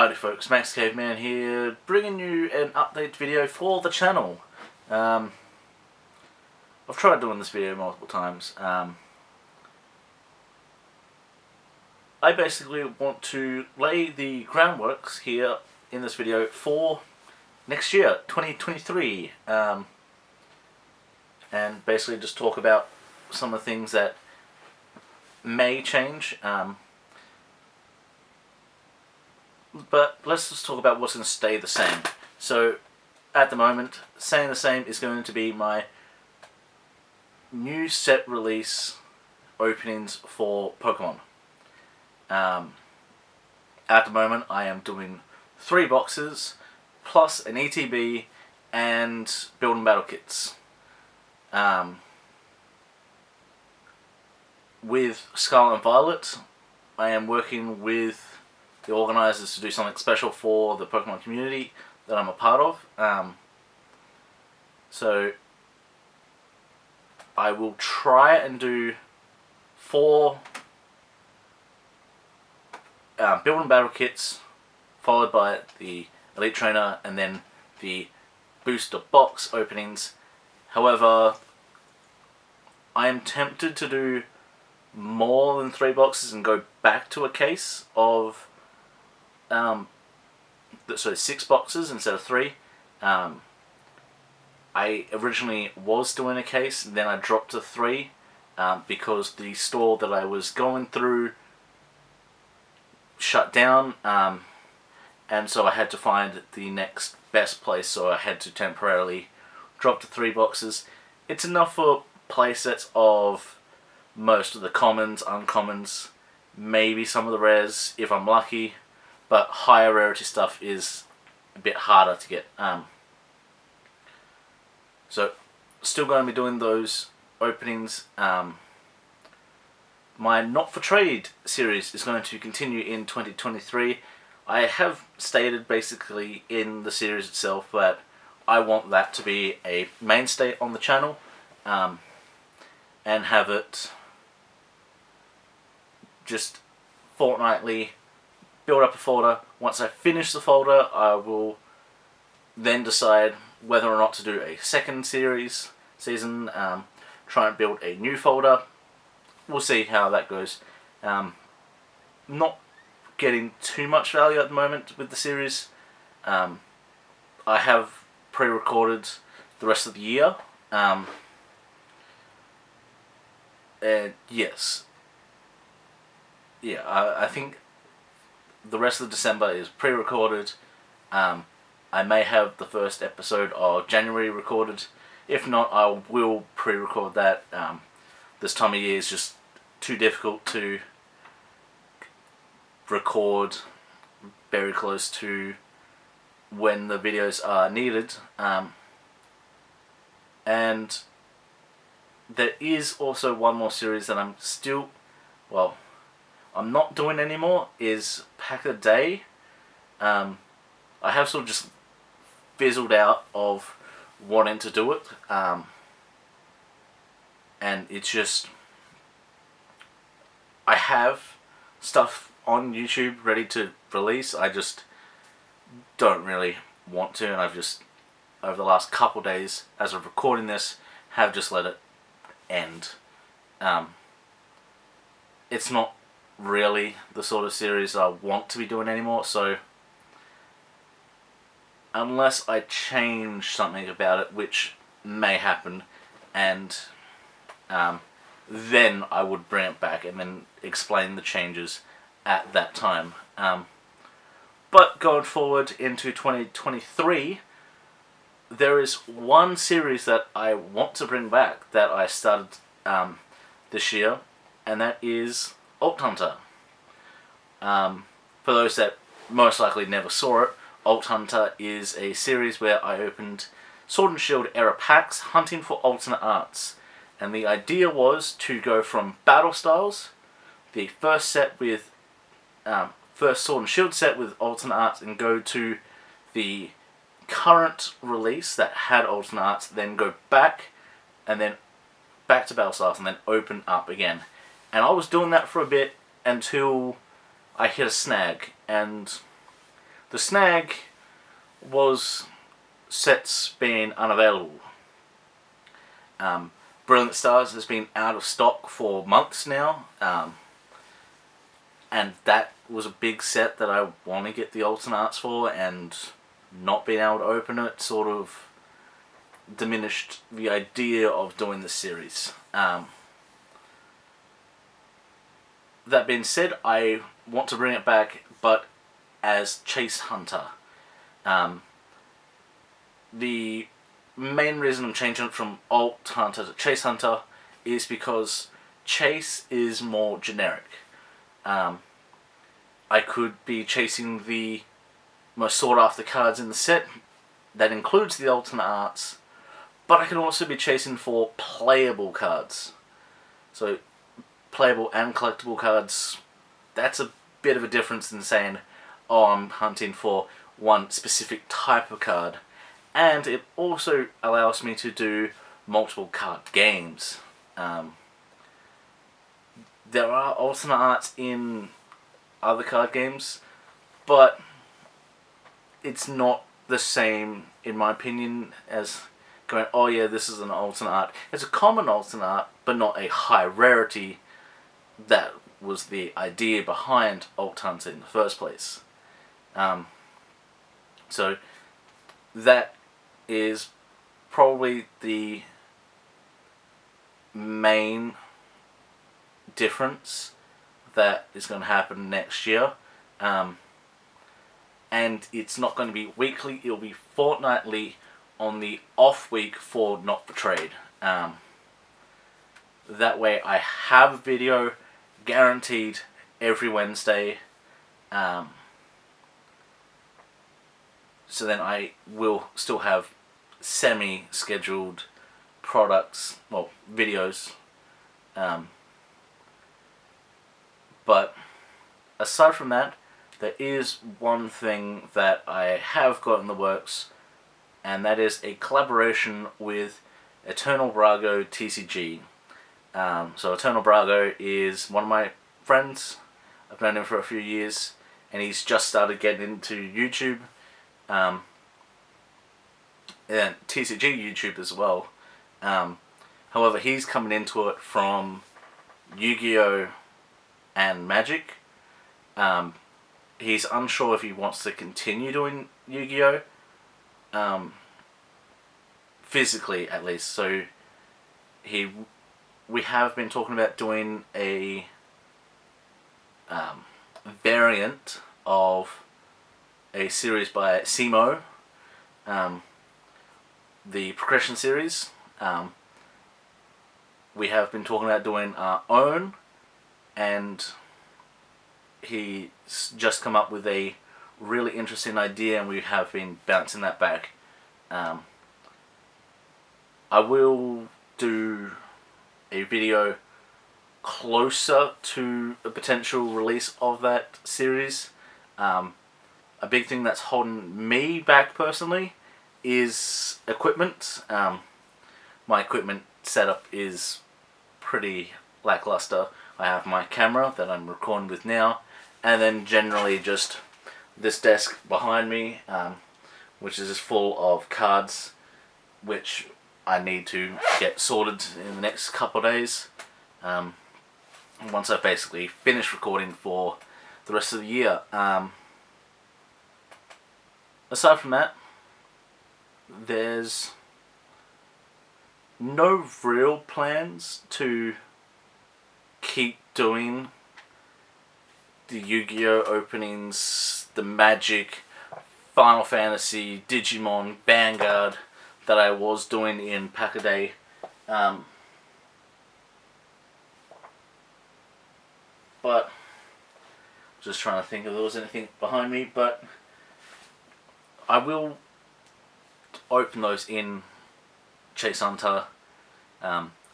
Howdy folks, Max Caveman here, bringing you an update video for the channel. I've tried doing this video multiple times. I basically want to lay the groundworks here in this video for next year, 2023. And basically just talk about some of the things that may change. But let's just talk about what's going to stay the same. So, at the moment, staying the same is going to be my new set release openings for Pokemon. At the moment, I am doing 3 boxes, plus an ETB, and build and battle kits. With Scarlet and Violet, I am working with the organisers to do something special for the Pokemon community that I'm a part of. So I will try and do 4 build and battle kits, followed by the Elite Trainer and then the booster box openings. However, I am tempted to do more than 3 boxes and go back to a case of 6 boxes instead of 3. I originally was doing a case, and then I dropped to 3 because the store that I was going through shut down, and so I had to find the next best place, so I had to temporarily drop to 3 boxes. It's enough for playsets of most of the commons, uncommons, maybe some of the rares if I'm lucky. But higher rarity stuff is a bit harder to get. So, still going to be doing those openings. My Not For Trade series is going to continue in 2023. I have stated basically in the series itself that I want that to be a mainstay on the channel. And have it just fortnightly build up a folder. Once I finish the folder, I will then decide whether or not to do a second season, try and build a new folder. We'll see how that goes. Not getting too much value at the moment with the series. I have pre-recorded the rest of the year. Yes. Yeah, I think the rest of December is pre-recorded. I may have the first episode of January recorded. If not, I will pre-record that. This time of year is just too difficult to record very close to when the videos are needed. And there is also one more series that I'm still, I'm not doing anymore, is Pack a Day. I have sort of just fizzled out of wanting to do it. And it's just, I have stuff on YouTube ready to release. I just don't really want to, and I've just, over the last couple days, as of recording this, have just let it end. It's not really the sort of series I want to be doing anymore, so unless I change something about it, which may happen, and then I would bring it back and then explain the changes at that time. But going forward into 2023, there is one series that I want to bring back that I started this year, and that is Alt Hunter. For those that most likely never saw it, Alt Hunter is a series where I opened Sword and Shield era packs hunting for alternate arts. And the idea was to go from battle styles, the first set with first Sword and Shield set with alternate arts, and go to the current release that had alternate arts, then go back, and then back to battle styles, and then open up again. And I was doing that for a bit until I hit a snag, and The snag was sets being unavailable. Brilliant Stars has been out of stock for months now, and that was a big set that I want to get the alternate arts for, and not being able to open it sort of diminished the idea of doing this series. That being said, I want to bring it back, but as Chase Hunter. The main reason I'm changing it from Alt Hunter to Chase Hunter is because Chase is more generic. I could be chasing the most sought after cards in the set, that includes the alternate arts, but I can also be chasing for playable cards. So playable and collectible cards, that's a bit of a difference than saying, oh, I'm hunting for one specific type of card. And it also allows me to do multiple card games. There are alternate arts in other card games, but it's not the same, in my opinion, as going, oh yeah, this is an alternate art. It's a common alternate art, but not a high rarity. That was the idea behind Alt Hunter in the first place. So that is probably the main difference that is going to happen next year. And it's not going to be weekly, it'll be fortnightly on the off week for Not For Trade. That way I have a video guaranteed every Wednesday. So then I will still have semi-scheduled videos. But aside from that, there is one thing that I have got in the works, and that is a collaboration with Eternal Brago TCG. So Eternal Brago is one of my friends. I've known him for a few years, and he's just started getting into YouTube. And TCG YouTube as well. However, he's coming into it from Yu-Gi-Oh! And Magic. He's unsure if he wants to continue doing Yu-Gi-Oh! Physically, at least. So we have been talking about doing a variant of a series by Simo, the Progression series. We have been talking about doing our own, and he's just come up with a really interesting idea, and we have been bouncing that back. I will do a video closer to a potential release of that series. A big thing that's holding me back personally is equipment. My equipment setup is pretty lackluster. I have my camera that I'm recording with now, and then generally just this desk behind me, which is just full of cards, which I need to get sorted in the next couple of days. Once I've basically finished recording for the rest of the year. Aside from that, there's no real plans to keep doing the Yu-Gi-Oh! Openings, the Magic, Final Fantasy, Digimon, Vanguard that I was doing in Pack-A-Day. But just trying to think if there was anything behind me, but I will open those in Chase Hunter,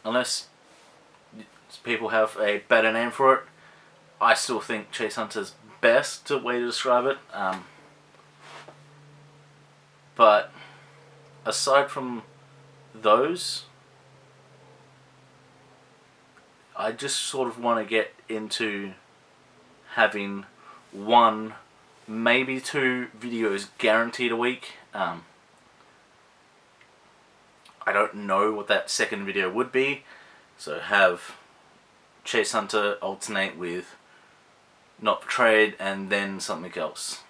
unless people have a better name for it. I still think Chase Hunter's best way to describe it. But aside from those, I just sort of want to get into having one maybe 2 videos guaranteed a week. I don't know what that second video would be, so have Chase Hunter alternate with Not Betrayed and then something else,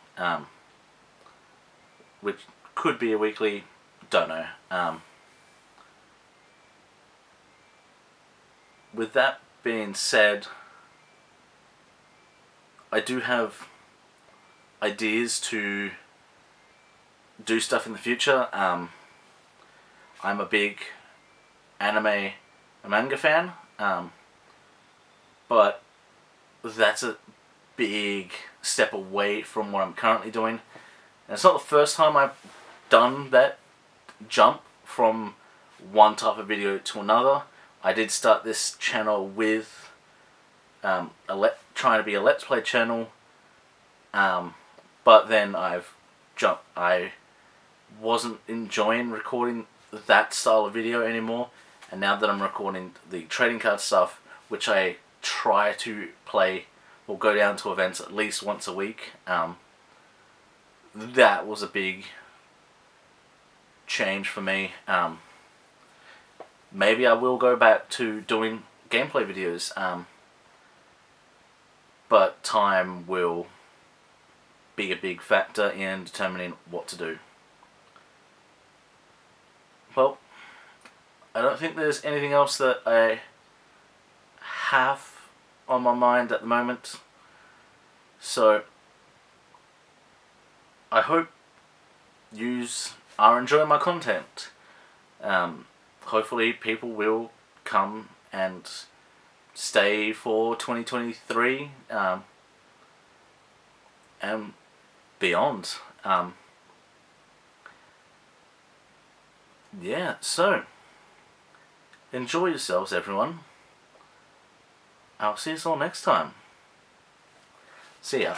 which could be a weekly, don't know. With that being said, I do have ideas to do stuff in the future. I'm a big anime and manga fan, but that's a big step away from what I'm currently doing. And it's not the first time I've done that jump from one type of video to another. I did start this channel with trying to be a Let's Play channel, but then I wasn't enjoying recording that style of video anymore, and now that I'm recording the trading card stuff, which I try to play or go down to events at least once a week, that was a big change for me. Maybe I will go back to doing gameplay videos, but time will be a big factor in determining what to do. Well, I don't think there's anything else that I have on my mind at the moment, so I hope you are enjoying my content. Hopefully people will come and stay for 2023 and beyond. Yeah, so enjoy yourselves, everyone. I'll see you all next time. See ya.